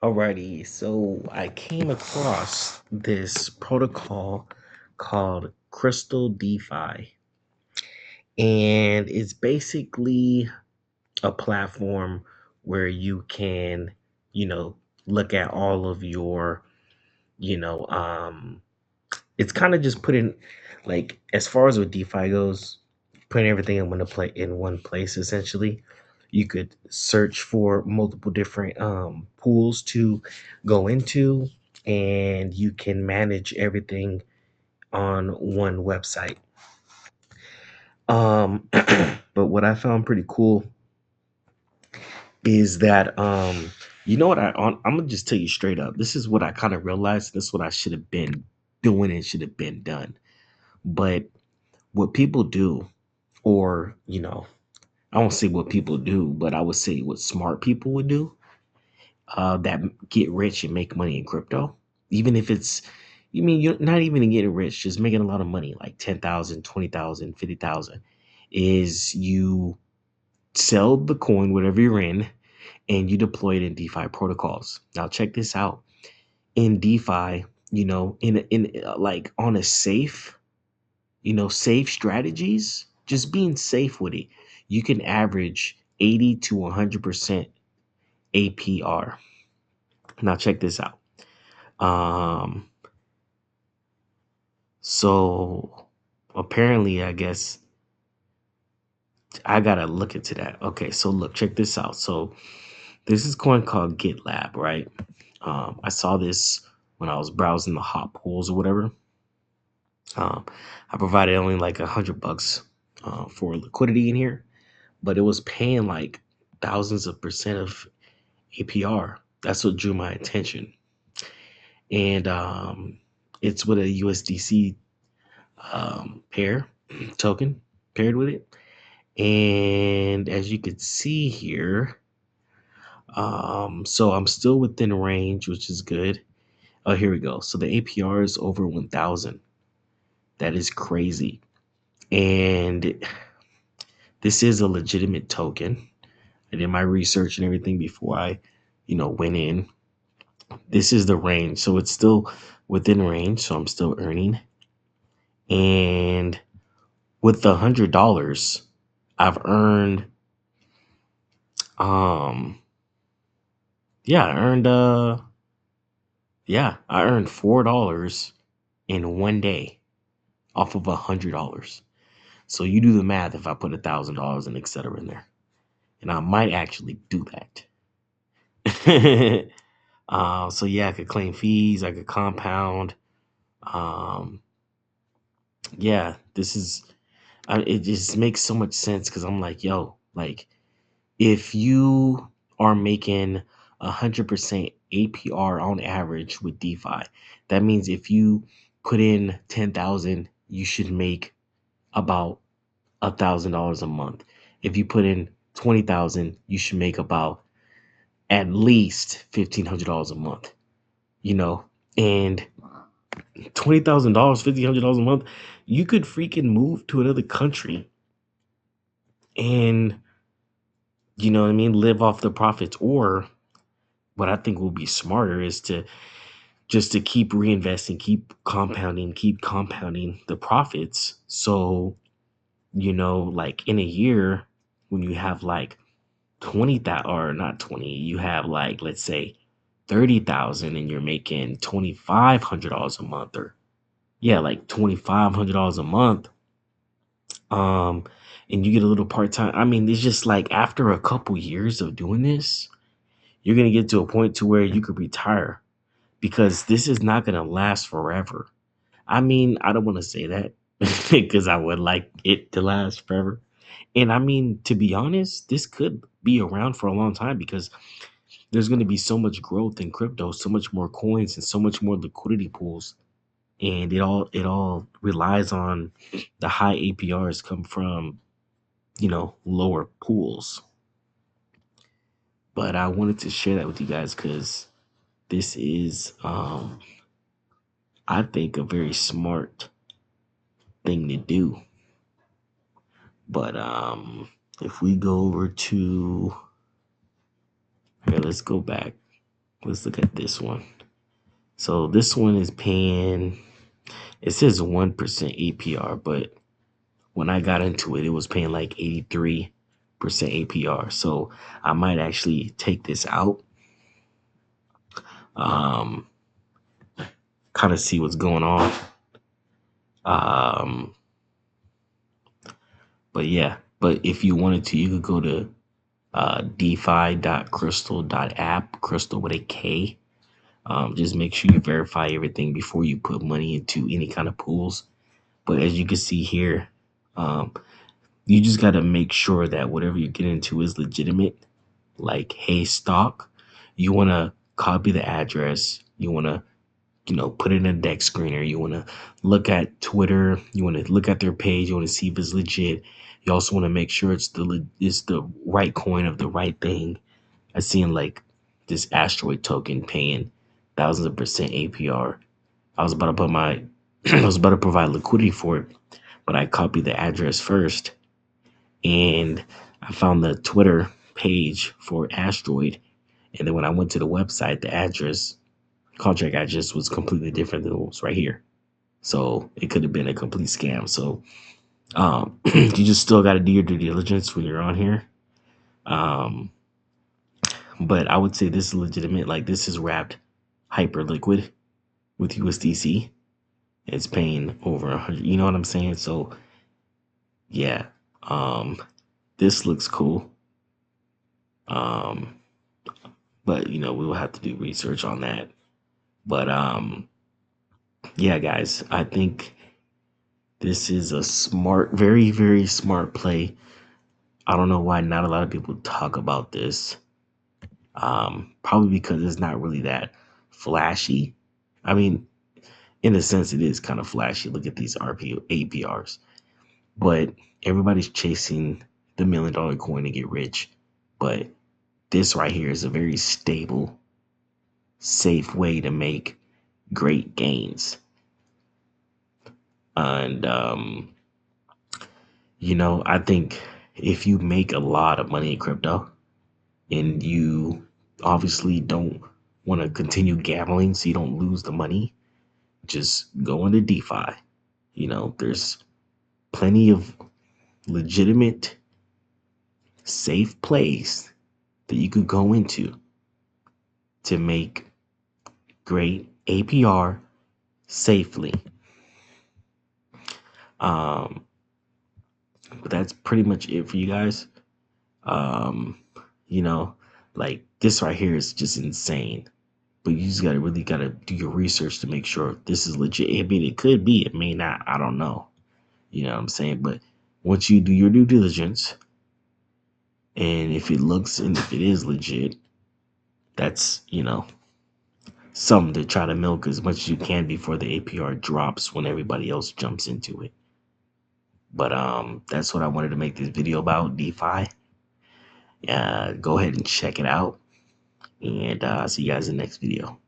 Alrighty, so I came across this protocol called Crystal DeFi, and it's basically a platform where you can, you know, look at all of your, you know, it's kind of just putting, like, as far as what DeFi goes, putting everything in one place essentially. You could search for multiple different pools to go into, and you can manage everything on one website. But what I found pretty cool is that I'm gonna just tell you straight up. This is what I kind of realized. This is what I should have been doing and should have been done. But what people do, or I won't say what people do, but I would say what smart people would do, that get rich and make money in crypto. Even if it's, you mean, you're not even getting rich, just making a lot of money, like 10,000, 20,000, 50,000, is you sell the coin, whatever you're in, and you deploy it in DeFi protocols. Now, check this out. In DeFi, like on a safe, safe strategies, just being safe with it, you can average 80 to 100% APR. Now, check this out. Um, so apparently, I guess I gotta look into that. Okay, so look, check this out. So there's this coin called GitLab, right? I saw this when I was browsing the hot pools or whatever. Um, I provided only like $100 for liquidity in here, but it was paying like thousands of percent of APR. That's what drew my attention, and it's with a USDC pair token paired with it. And as you can see here, so I'm still within range, which is good. Oh, here we go. So the APR is over 1,000. That is crazy. And this is a legitimate token. I did my research and everything before I, went in. This is the range. So it's still within range. So I'm still earning. And with the $100, I've earned, um, yeah, I earned $4 in one day off of $100. So you do the math if I put $1,000 and et cetera in there. And I might actually do that. So yeah, I could claim fees, I could compound. Um, yeah, it just makes so much sense because I'm like, yo, like if you are making 100% APR on average with DeFi, that means if you put in 10,000, you should make about $1,000 a month. If you put in 20,000, you should make about at least $1,500 a month. You know, and $20,000, $1,500 a month, you could freaking move to another country and what I mean, live off the profits. Or what I think will be smarter is to just to keep reinvesting, keep compounding the profits. So, like in a year, when you have like 20,000, or not 20, you have like, let's say 30,000, and you're making $2,500 a month, or yeah, like $2,500 a month. Um, and you get a little part time. I mean, it's just like after a couple years of doing this, you're gonna get to a point to where you could retire, because this is not gonna last forever. I mean, I don't want to say that because I would like it to last forever. And I mean, to be honest, this could be around for a long time because there's going to be so much growth in crypto, so much more coins, and so much more liquidity pools, and it all relies on the high APRs come from lower pools. But I wanted to share that with you guys because this is, I think, a very smart thing to do. But if we go over to here, let's go back. Let's look at this one. So this one is paying, it says 1% APR, but when I got into it, it was paying like 83% APR. So I might actually take this out, um, kind of see what's going on. Um, but yeah, but if you wanted to, you could go to defi.crystal.app, crystal with a K. Just make sure you verify everything before you put money into any kind of pools. But as you can see here, um, you just got to make sure that whatever you get into is legitimate. Like, hey, stock, you want to copy the address. You want to, put it in a deck screener. You want to look at Twitter. You want to look at their page. You want to see if it's legit. You also want to make sure it's the right coin of the right thing. I seen like this asteroid token paying thousands of percent APR. I was about to put my I was about to provide liquidity for it, but I copied the address first and I found the Twitter page for asteroid. And then when I went to the website, the address, contract address was completely different than what was right here. So it could have been a complete scam. So you just still got to do your due diligence when you're on here. Um, but I would say this is legitimate. Like this is wrapped hyper liquid with USDC. It's paying over 100. You know what I'm saying? So yeah, this looks cool. Um, but we will have to do research on that. But yeah, guys, I think this is a smart, very, very smart play. I don't know why not a lot of people talk about this. Probably because it's not really that flashy. I mean, in a sense, it is kind of flashy. Look at these APRs, but everybody's chasing the $1 million coin to get rich. But this right here is a very stable, safe way to make great gains. And I think if you make a lot of money in crypto and you obviously don't want to continue gambling so you don't lose the money, just go into DeFi. There's plenty of legitimate, safe plays that you could go into to make great APR safely. Um, but that's pretty much it for you guys. Um, you know, like this right here is just insane. But you just gotta do your research to make sure this is legit. I mean, it could be, it may not. I don't know. You know what I'm saying? But once you do your due diligence, and if it looks and if it is legit, that's something to try to milk as much as you can before the APR drops when everybody else jumps into it. But that's what I wanted to make this video about, DeFi. Go ahead and check it out, and see you guys in the next video.